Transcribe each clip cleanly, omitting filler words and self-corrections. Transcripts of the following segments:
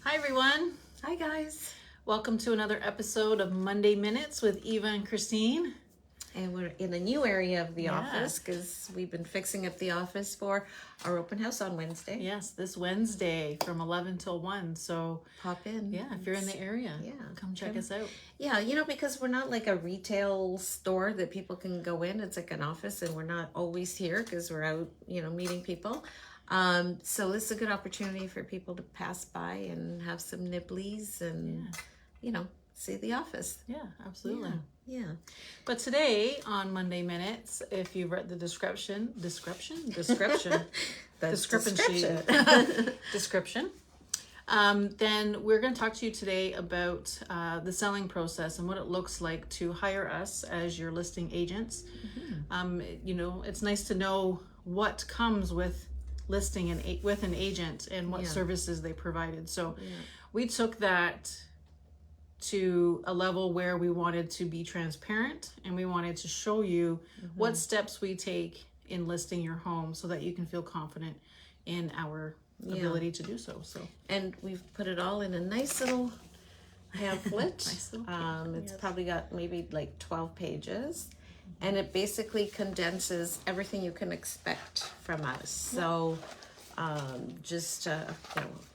Hi everyone, Hi guys. welcome to another episode of Monday Minutes with Eva and Christine. And we're in a new area of the Yeah. office because we've been fixing up the office for our open house on Wednesday. Yes, this Wednesday from 11 till 1. So Pop in. yeah, if you're in the area, Yeah. come check us out. Yeah, because we're not like a retail store that people can go in. It's like an office and we're not always here because we're out, meeting people. So this is a good opportunity for people to pass by and have some nibblies and, see the office. Yeah, absolutely. Yeah. But today on Monday Minutes, if you've read the description, The description, then we're going to talk to you today about the selling process and what it looks like to hire us as your listing agents. It's nice to know what comes with listing with an agent and what services they provided. So we took that to a level where we wanted to be transparent and we wanted to show you what steps we take in listing your home so that you can feel confident in our ability to do so. And we've put it all in a nice little pamphlet. It's probably got maybe like 12 pages, and it basically condenses everything you can expect from us. So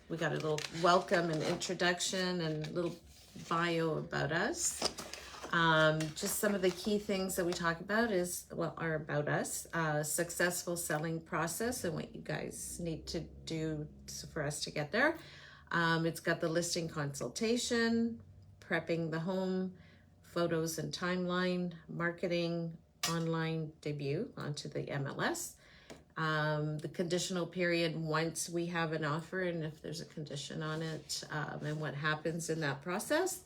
we got a little welcome and introduction and a little bio about us. Just some of the key things that we talk about are about us, successful selling process and what you guys need to do for us to get there. It's got the listing consultation, prepping the home, photos and timeline, marketing, online debut onto the MLS, the conditional period once we have an offer and if there's a condition on it, and what happens in that process,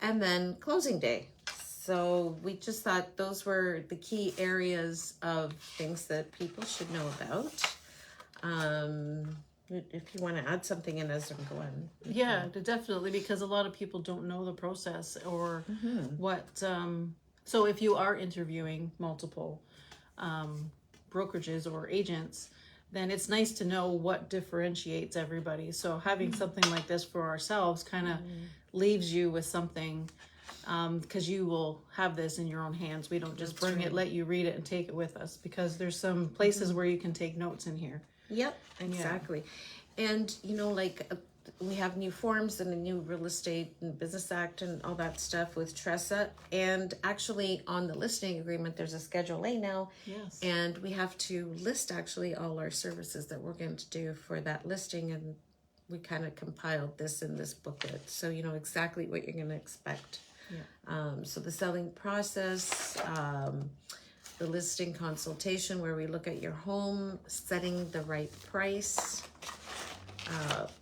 and then closing day. So we just thought those were the key areas of things that people should know about. If you want to add something in as I'm going. Yeah, definitely, because a lot of people don't know the process or what. So if you are interviewing multiple brokerages or agents, then it's nice to know what differentiates everybody. So having something like this for ourselves kind of leaves you with something, because you will have this in your own hands. We don't just bring it, let you read it and take it with us, because there's some places where you can take notes in here. Yep, exactly. And we have new forms and a new real estate and business act and all that stuff with Tressa. And actually on the listing agreement, there's a Schedule A now. Yes. And we have to list actually all our services that we're going to do for that listing. And we kind of compiled this in this booklet. So you know exactly what you're going to expect. Yeah. So the selling process, the listing consultation where we look at your home, setting the right price,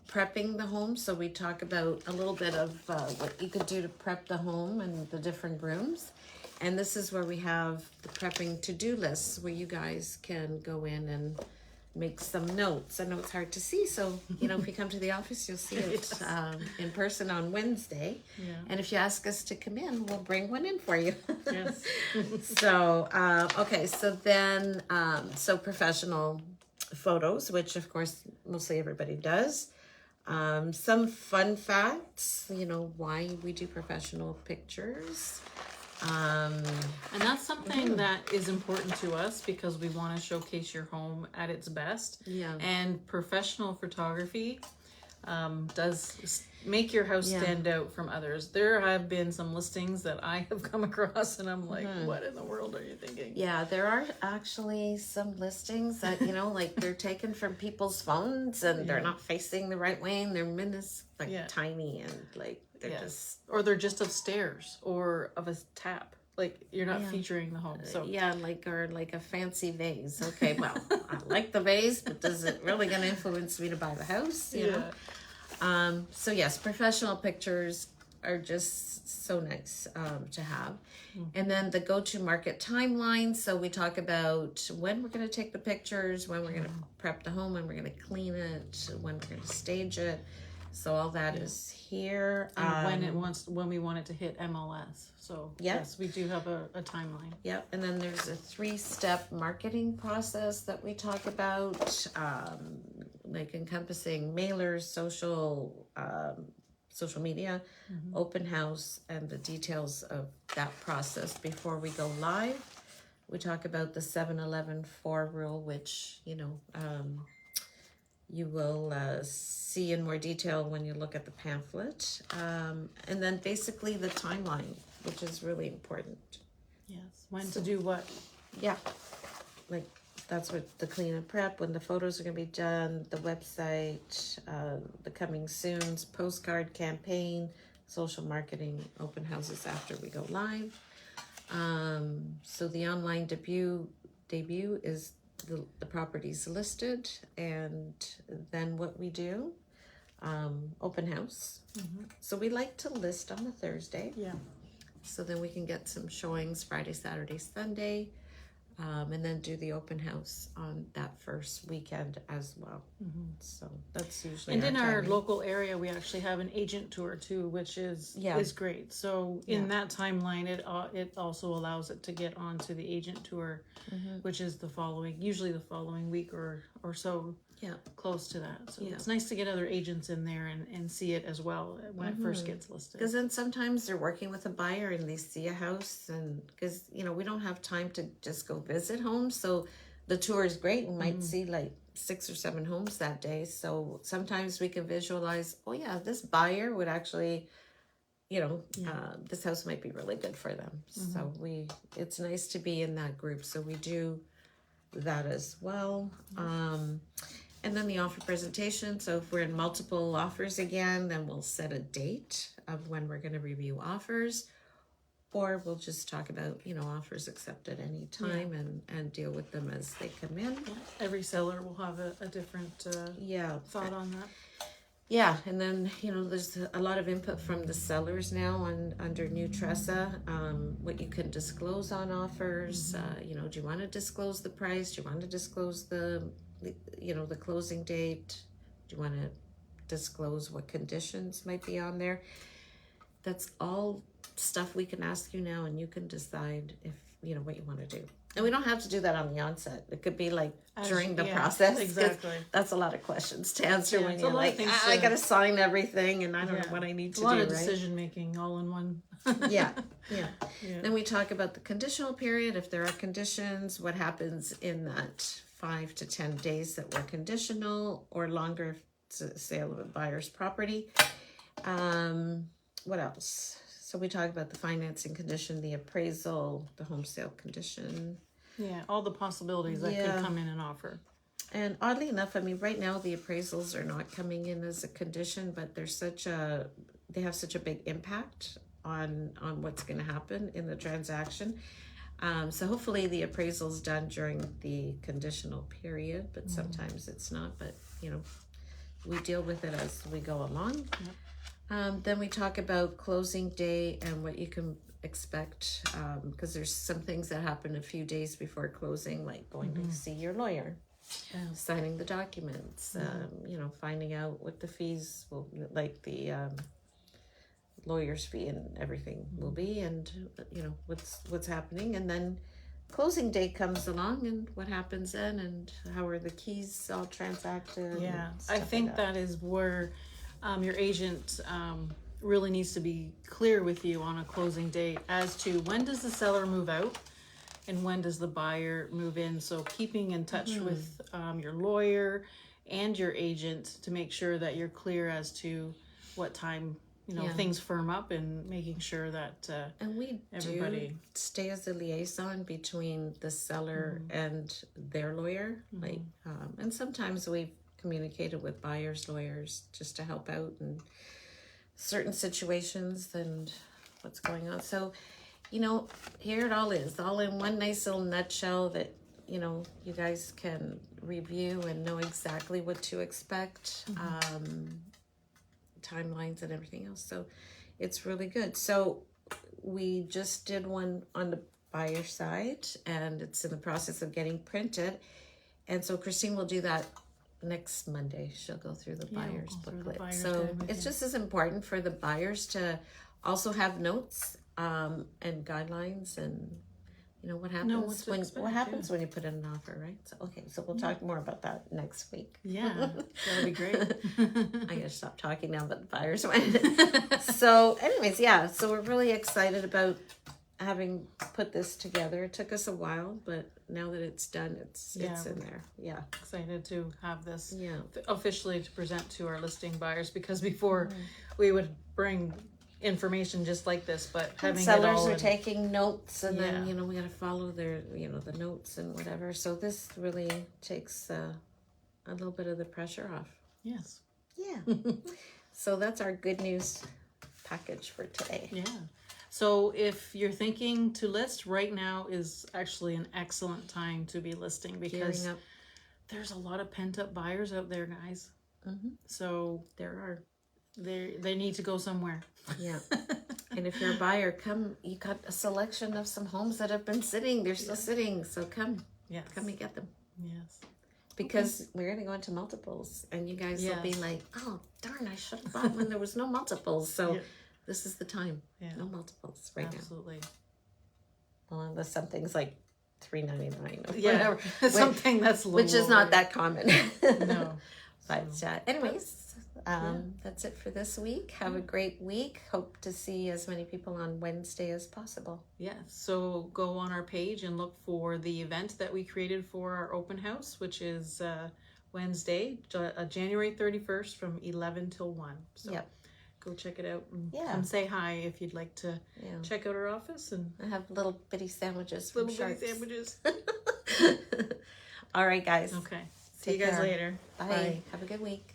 prepping the home. So we talk about a little bit of what you could do to prep the home and the different rooms. And this is where we have the prepping to-do lists where you guys can go in and make some notes. I know it's hard to see, so if you come to the office, you'll see it in person on Wednesday. Yeah. And if you ask us to come in, we'll bring one in for you. Yes. So then professional photos, which of course mostly everybody does. Some fun facts, why we do professional pictures. And that's something that is important to us because we want to showcase your home at its best. Yeah. And professional photography does make your house stand out from others. There have been some listings that I have come across and I'm like, what in the world are you thinking? Yeah, there are actually some listings that, they're taken from people's phones and they're not facing the right way and they're tiny and they're just... Or they're just of stairs or of a tap. Like you're not featuring the home. So or a fancy vase. Okay, well, I like the vase, but is it really going to influence me to buy the house? You know? So yes, professional pictures are just so nice to have. And then the go-to market timeline. So we talk about when we're going to take the pictures, when we're going to prep the home, when we're going to clean it, when we're going to stage it. So all that is here. And when we want it to hit MLS. So yes, we do have a timeline. Yep. And then there's a 3-step marketing process that we talk about. like encompassing mailers, social media, open house, and the details of that process before we go live. We talk about the 7-11-4 rule, which, you will see in more detail when you look at the pamphlet. And then basically the timeline, which is really important. Yes. When to do what? Yeah, like that's what the clean and prep, when the photos are going to be done, the website, the coming soons, postcard campaign, social marketing, open houses after we go live. So the online debut is the properties listed, and then what we do, open house. So we like to list on a Thursday. Yeah. So then we can get some showings Friday, Saturday, Sunday, and then do the open house on that first weekend as well. So that's usually And in our timing. local area, we actually have an agent tour too, which is great. So in that timeline, it also allows it to get onto the agent tour, which is usually the following week or so. Yeah. Close to that. So it's nice to get other agents in there and see it as well when it first gets listed. Because then sometimes they're working with a buyer and they see a house, and because we don't have time to just go visit homes, so the tour is great. We might see like 6 or 7 homes that day, so sometimes we can visualize, oh yeah, this buyer would actually, this house might be really good for them. So it's nice to be in that group, so we do that as well. And then the offer presentation. So if we're in multiple offers again, then we'll set a date of when we're going to review offers, or we'll just talk about, offers accepted any time and deal with them as they come in. Yeah. Every seller will have a different thought on that. Yeah, and then, there's a lot of input from the sellers now under new TRESA, what you can disclose on offers. Do you want to disclose the price? Do you want to disclose the closing date? Do you want to disclose what conditions might be on there? That's all stuff we can ask you now, and you can decide if what you want to do. And we don't have to do that on the onset. It could be like during the process. Exactly. That's a lot of questions to answer when you're like, I got to sign everything and I don't know what I need to do. A lot of decision making all in one. Yeah. Then we talk about the conditional period. If there are conditions, what happens in that 5 to 10 days that were conditional or longer, sale of a buyer's property. What else? So we talk about the financing condition, the appraisal, the home sale condition. Yeah, all the possibilities that could come in an offer. And oddly enough, right now the appraisals are not coming in as a condition, but they have such a big impact on what's going to happen in the transaction. So hopefully the appraisal's done during the conditional period, but sometimes it's not. But we deal with it as we go along. Then we talk about closing day and what you can expect, because there's some things that happen a few days before closing, like going to see your lawyer, signing the documents, finding out what the fees will, like the lawyer's fee and everything will be, and what's happening. And then closing day comes along, and what happens then, and how are the keys all transacted. I think that is where your agent really needs to be clear with you on a closing date as to when does the seller move out and when does the buyer move in. So keeping in touch with your lawyer and your agent to make sure that you're clear as to what time things firm up, and making sure that and we everybody stay as a liaison between the seller and their lawyer. Like and sometimes we've communicated with buyers' lawyers just to help out in certain situations and what's going on. So here it all is, all in one nice little nutshell that you guys can review and know exactly what to expect, timelines and everything else. So it's really good. So we just did one on the buyer side, and it's in the process of getting printed, and so Christine will do that next Monday. She'll go through the buyer's booklet. So it's just as important for the buyers to also have notes and guidelines, and you know, what happens Know what to when expect, what happens when you put in an offer, right? So okay, so we'll talk more about that next week. Yeah, that'd be great. I gotta stop talking now about the buyer's win. So anyways, yeah, so we're really excited about having put this together. It took us a while, but now that it's done, it's in there. Yeah. Excited to have this Yeah. officially to present to our listing buyers, because before we would bring information just like this, but having it Sellers all are in- taking notes, and then Yeah. you know we gotta follow their the notes and whatever. So this really takes a little bit of the pressure off. Yes. Yeah. So that's our good news package for today. Yeah. So if you're thinking to list, right now is actually an excellent time to be listing, because Gearing up. there's a lot of pent up buyers out there, guys. Mhm. So There are. they need to go somewhere. Yeah. And if you're a buyer, come. You got a selection of some homes that have been sitting. They're still sitting. So come Yes. and get them. Yes. Because we're going to go into multiples. And you guys will be Yes. like, oh, darn, I should have bought when there was no multiples. So Yeah. this is the time. Yeah. No multiples right Absolutely. now. Well, unless something's like $3.99 or Yeah. whatever. Something that's low, Which is not that common. No. But anyways, that's it for this week. Have a great week. Hope to see as many people on Wednesday as possible. Yes. So go on our page and look for the event that we created for our open house, which is Wednesday, January 31st from 11 till 1. So Yep. go check it out and Yeah. come say hi if you'd like to Yeah. check out our office and I have little bitty sandwiches from little bitty Sharps. sandwiches. All right, guys. Okay. See you Take guys care. later. Bye. Have a good week.